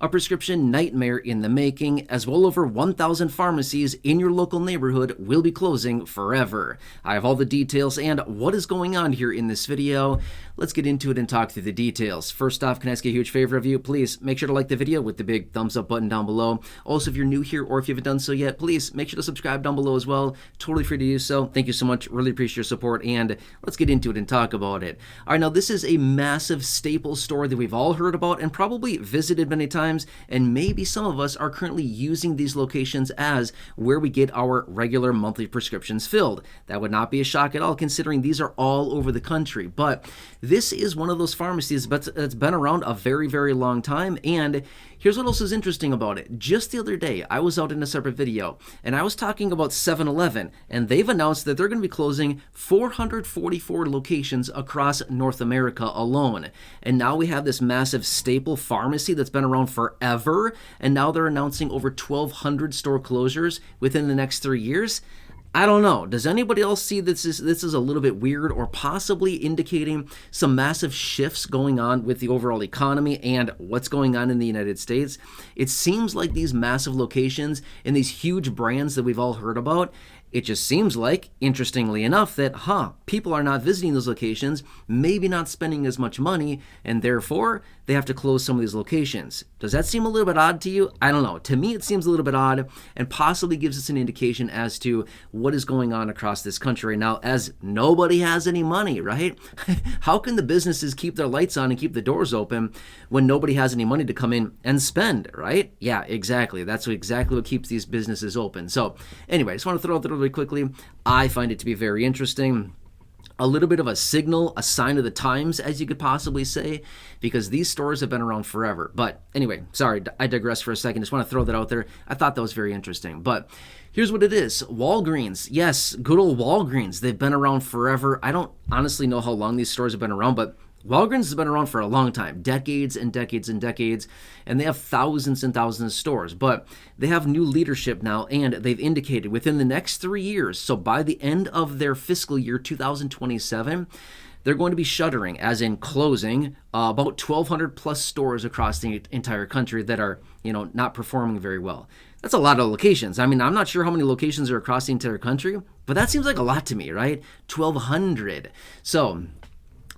a prescription nightmare in the making, as well over 1,000 pharmacies in your local neighborhood will be closing forever. I have all the details and what is going on here in this video. Let's get into it and talk through the details. First off, can I ask a huge favor of you? Please make sure to like the video with the big thumbs up button down below. Also, if you're new here or if you haven't done so yet, please make sure to subscribe down below as well. Totally free to do so. Thank you so much. Really appreciate your support, and let's get into it and talk about it. All right, now this is a massive staple store that we've all heard about and probably visited many times, and maybe some of us are currently using these locations as where we get our regular monthly prescriptions filled. That would not be a shock at all, considering these are all over the country. But this is one of those pharmacies that's been around a very, very long time, and here's what else is interesting about it. Just the other day, I was out in a separate video, and I was talking about 7-Eleven, and they've announced that they're going to be closing 444 locations across North America alone. And now we have this massive staple pharmacy that's been around forever, and now they're announcing over 1,200 store closures within the next 3 years. I don't know. Does anybody else see this is a little bit weird, or possibly indicating some massive shifts going on with the overall economy and what's going on in the United States? It seems like these massive locations and these huge brands that we've all heard about, it just seems like, interestingly enough, that, people are not visiting those locations, maybe not spending as much money, and therefore they have to close some of these locations. Does that seem a little bit odd to you? I don't know. To me, it seems a little bit odd, and possibly gives us an indication as to what is going on across this country right now, as nobody has any money, right? How can the businesses keep their lights on and keep the doors open when nobody has any money to come in and spend, right? Yeah, exactly. That's exactly what keeps these businesses open. So anyway, I just want to throw out that really quickly. I find it to be very interesting. A little bit of a signal, a sign of the times, as you could possibly say, because these stores have been around forever. But anyway, sorry, I digress for a second. Just want to throw that out there. I thought that was very interesting. But here's what it is. Walgreens. Yes, good old Walgreens. They've been around forever. I don't honestly know how long these stores have been around, but Walgreens has been around for a long time, decades and decades and decades, and they have thousands and thousands of stores. But they have new leadership now, and they've indicated within the next 3 years, so by the end of their fiscal year 2027, they're going to be shuttering, as in closing, about 1,200 plus stores across the entire country that are, not performing very well. That's a lot of locations. I mean, I'm not sure how many locations are across the entire country, but that seems like a lot to me, right? 1,200. So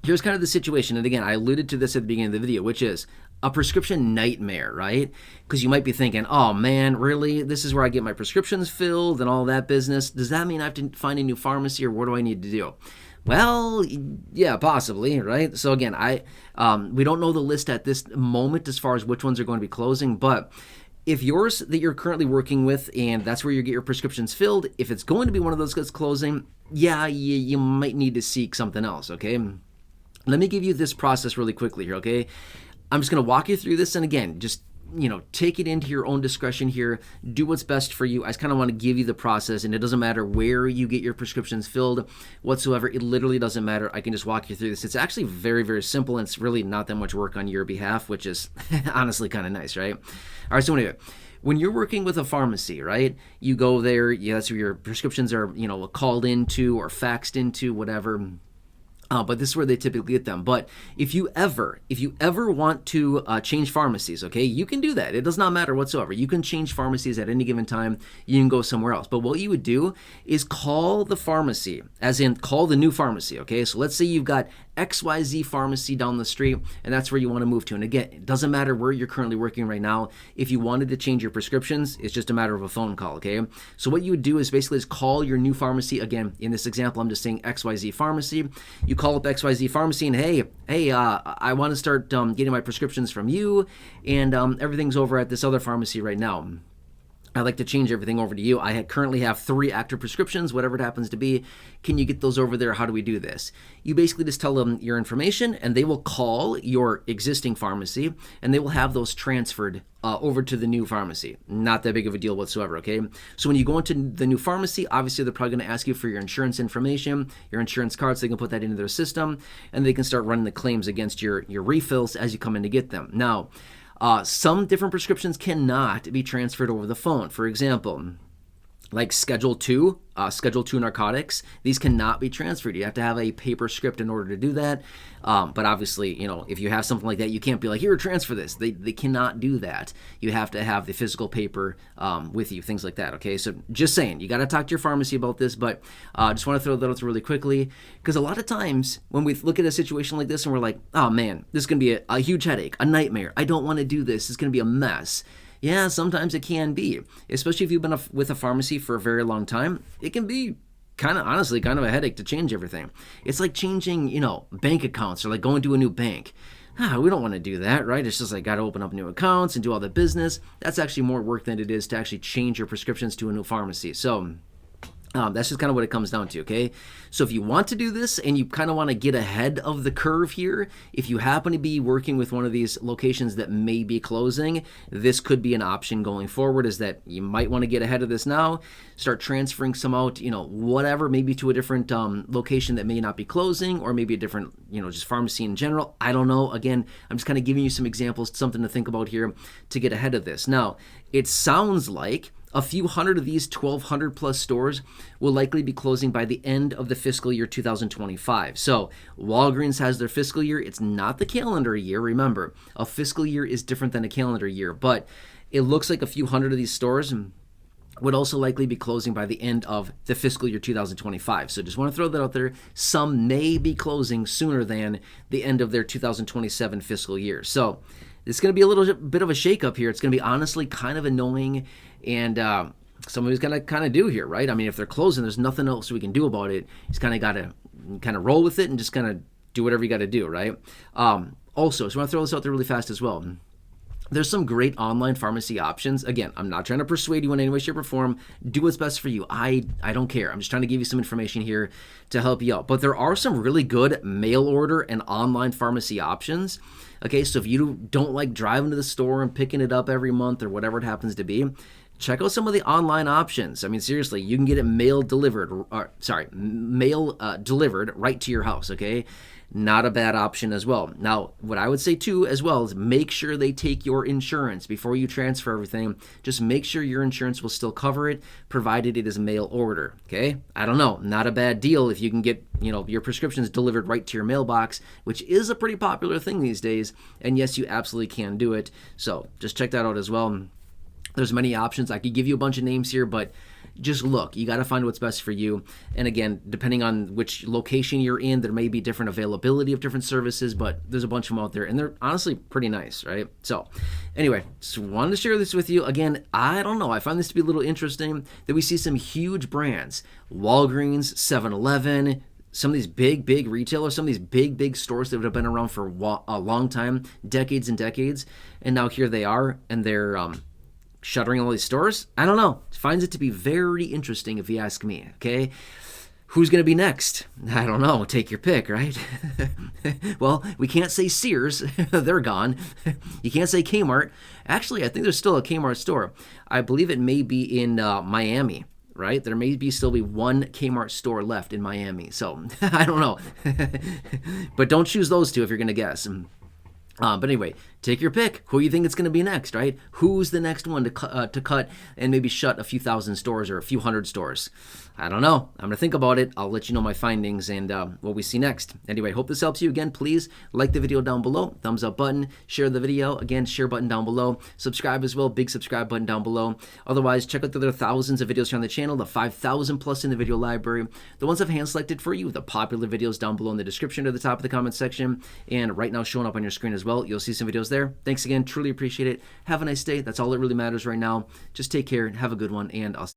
here's kind of the situation. And again, I alluded to this at the beginning of the video, which is a prescription nightmare, right? Because you might be thinking, oh man, really? This is where I get my prescriptions filled and all that business. Does that mean I have to find a new pharmacy, or what do I need to do? Well, yeah, possibly, right? So again, we don't know the list at this moment as far as which ones are going to be closing, but if yours that you're currently working with and that's where you get your prescriptions filled, if it's going to be one of those that's closing, yeah, you might need to seek something else, okay? Let me give you this process really quickly here, okay? I'm just going to walk you through this, and again, just, take it into your own discretion here. Do what's best for you. I just kind of want to give you the process, and it doesn't matter where you get your prescriptions filled whatsoever. It literally doesn't matter. I can just walk you through this. It's actually very, very simple, and it's really not that much work on your behalf, which is honestly kind of nice, right? All right, so anyway, when you're working with a pharmacy, right, you go there, that's where your prescriptions are, called into or faxed into, whatever. But this is where they typically get them. But if you ever want to change pharmacies, okay, you can do that. It does not matter whatsoever. You can change pharmacies at any given time. You can go somewhere else. But what you would do is call the pharmacy, as in call the new pharmacy, okay? So let's say you've got XYZ pharmacy down the street, and that's where you want to move to. And again, it doesn't matter where you're currently working right now. If you wanted to change your prescriptions, it's just a matter of a phone call, okay? So what you would do is basically just call your new pharmacy. Again, in this example, I'm just saying XYZ pharmacy. You call up XYZ pharmacy and hey, I want to start getting my prescriptions from you, and everything's over at this other pharmacy right now. I'd like to change everything over to you. I currently have 3 active prescriptions, whatever it happens to be. Can you get those over there? How do we do this? You basically just tell them your information, and they will call your existing pharmacy, and they will have those transferred over to the new pharmacy. Not that big of a deal whatsoever, okay? So when you go into the new pharmacy, obviously they're probably going to ask you for your insurance information, your insurance card, so they can put that into their system, and they can start running the claims against your refills as you come in to get them. Now, some different prescriptions cannot be transferred over the phone. For example, like Schedule 2 narcotics, these cannot be transferred. You have to have a paper script in order to do that. But obviously, you know, if you have something like that, you can't be like, here, transfer this. They cannot do that. You have to have the physical paper with you, things like that, okay? So just saying, you got to talk to your pharmacy about this, but just want to throw that out really quickly, because a lot of times when we look at a situation like this and we're like, oh man, this is going to be a huge headache, a nightmare. I don't want to do this. It's going to be a mess. Yeah, sometimes it can be, especially if you've been with a pharmacy for a very long time. It can be honestly kind of a headache to change everything. It's like changing, you know, bank accounts or like going to a new bank. We don't want to do that, right? It's just like got to open up new accounts and do all the business. That's actually more work than it is to actually change your prescriptions to a new pharmacy. So that's just kind of what it comes down to, okay? So if you want to do this and you kind of want to get ahead of the curve here, if you happen to be working with one of these locations that may be closing, this could be an option going forward, is that you might want to get ahead of this now, start transferring some out, you know, whatever, maybe to a different location that may not be closing, or maybe a different, you know, just pharmacy in general. I don't know. Again, I'm just kind of giving you some examples, something to think about here to get ahead of this. Now, it sounds like a few hundred of these 1,200 plus stores will likely be closing by the end of the fiscal year 2025. So Walgreens has their fiscal year. It's not the calendar year. Remember, a fiscal year is different than a calendar year, but it looks like a few hundred of these stores would also likely be closing by the end of the fiscal year 2025. So just want to throw that out there. Some may be closing sooner than the end of their 2027 fiscal year. So it's going to be a little bit of a shakeup here. It's going to be honestly kind of annoying, and somebody's going to kind of do here, right? I mean, if they're closing, there's nothing else we can do about it. He's kind of got to kind of roll with it and just kind of do whatever you got to do, right? Also, so I want to throw this out there really fast as well. There's some great online pharmacy options. Again, I'm not trying to persuade you in any way, shape, or form. Do what's best for you. I don't care. I'm just trying to give you some information here to help you out. But there are some really good mail order and online pharmacy options. Okay, so if you don't like driving to the store and picking it up every month or whatever it happens to be, check out some of the online options. I mean, seriously, you can get it mail delivered right to your house, okay? Not a bad option as well. Now, what I would say too as well is make sure they take your insurance before you transfer everything. Just make sure your insurance will still cover it, provided it is mail order, okay? I don't know, not a bad deal if you can get, you know, your prescriptions delivered right to your mailbox, which is a pretty popular thing these days. And yes, you absolutely can do it. So just check that out as well. There's many options. I could give you a bunch of names here, but just look. You got to find what's best for you. And again, depending on which location you're in, there may be different availability of different services, but there's a bunch of them out there, and they're honestly pretty nice, right? So anyway, just wanted to share this with you. Again, I don't know. I find this to be a little interesting that we see some huge brands, Walgreens, 7-Eleven, some of these big retailers, some of these big stores that have been around for a long time, decades and decades, and now here they are, and they're shuttering all these stores. I don't know. Finds it to be very interesting if you ask me, okay? Who's going to be next? I don't know. Take your pick, right? Well, we can't say Sears. They're gone. You can't say Kmart. Actually, I think there's still a Kmart store. I believe it may be in Miami, right? There may still be one Kmart store left in Miami. So I don't know. But don't choose those two if you're going to guess. But anyway, take your pick. Who you think it's going to be next, right? Who's the next one to cut and maybe shut a few thousand stores or a few hundred stores? I don't know. I'm going to think about it. I'll let you know my findings and what we see next. Anyway, hope this helps you. Again, please like the video down below. Thumbs up button. Share the video. Again, share button down below. Subscribe as well. Big subscribe button down below. Otherwise, check out the other thousands of videos here on the channel, the 5,000 plus in the video library. The ones I've hand selected for you, the popular videos down below in the description or the top of the comment section. And right now showing up on your screen as well. You'll see some videos there. Thanks again. Truly appreciate it. Have a nice day. That's all that really matters right now. Just take care and have a good one. And I'll